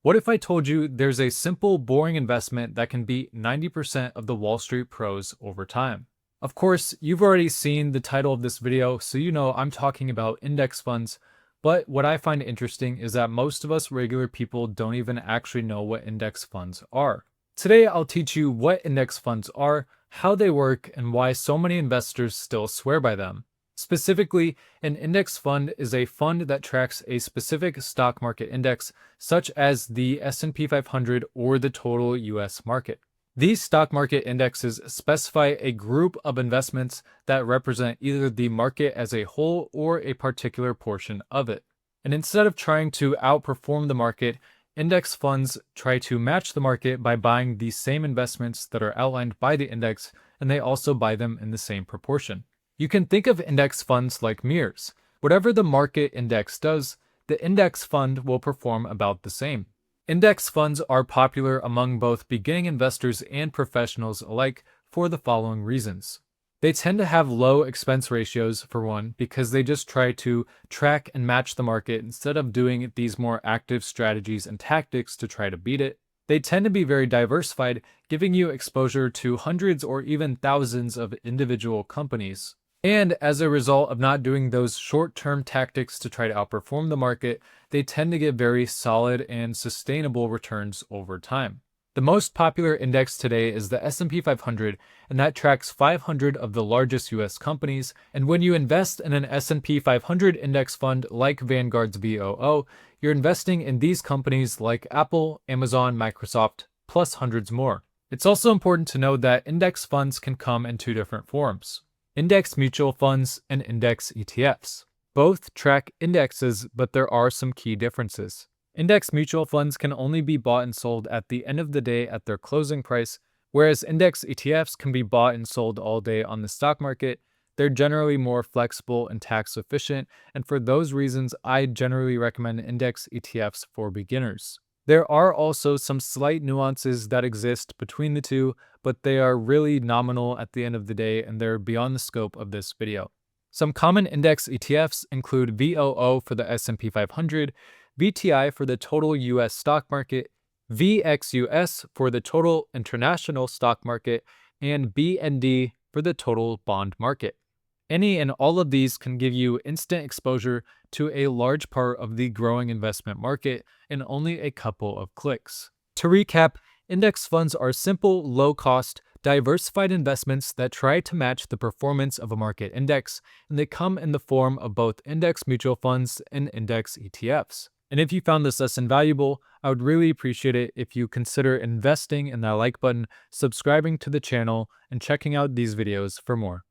What if I told you there's a simple, boring investment that can beat 90% of the Wall Street pros over time? Of course, you've already seen the title of this video, so you know I'm talking about index funds. But what I find interesting is that most of us regular people don't even actually know what index funds are. Today, I'll teach you what index funds are, how they work, and why so many investors still swear by them. Specifically, an index fund is a fund that tracks a specific stock market index, such as the S&P 500 or the total US market. These stock market indexes specify a group of investments that represent either the market as a whole or a particular portion of it. And instead of trying to outperform the market, index funds try to match the market by buying the same investments that are outlined by the index, and they also buy them in the same proportion. You can think of index funds like mirrors. Whatever the market index does, the index fund will perform about the same. Index funds are popular among both beginning investors and professionals alike for the following reasons. They tend to have low expense ratios, for one, because they just try to track and match the market instead of doing these more active strategies and tactics to try to beat it. They tend to be very diversified, giving you exposure to hundreds or even thousands of individual companies. And as a result of not doing those short-term tactics to try to outperform the market, they tend to get very solid and sustainable returns over time. The most popular index today is the S&P 500, and that tracks 500 of the largest US companies. And when you invest in an S&P 500 index fund like Vanguard's VOO, you're investing in these companies like Apple, Amazon, Microsoft, plus hundreds more. It's also important to know that index funds can come in two different forms: index mutual funds and index ETFs. Both track indexes, but there are some key differences. Index mutual funds can only be bought and sold at the end of the day at their closing price, whereas index ETFs can be bought and sold all day on the stock market. They're generally more flexible and tax efficient, and for those reasons, I generally recommend index ETFs for beginners. There are also some slight nuances that exist between the two, but they are really nominal at the end of the day, and they're beyond the scope of this video. Some common index ETFs include VOO for the S&P 500, VTI for the total US stock market, VXUS for the total international stock market, and BND for the total bond market. Any and all of these can give you instant exposure to a large part of the growing investment market in only a couple of clicks. To recap, index funds are simple, low-cost, diversified investments that try to match the performance of a market index, and they come in the form of both index mutual funds and index ETFs. And if you found this lesson valuable, I would really appreciate it if you consider investing in that like button, subscribing to the channel, and checking out these videos for more.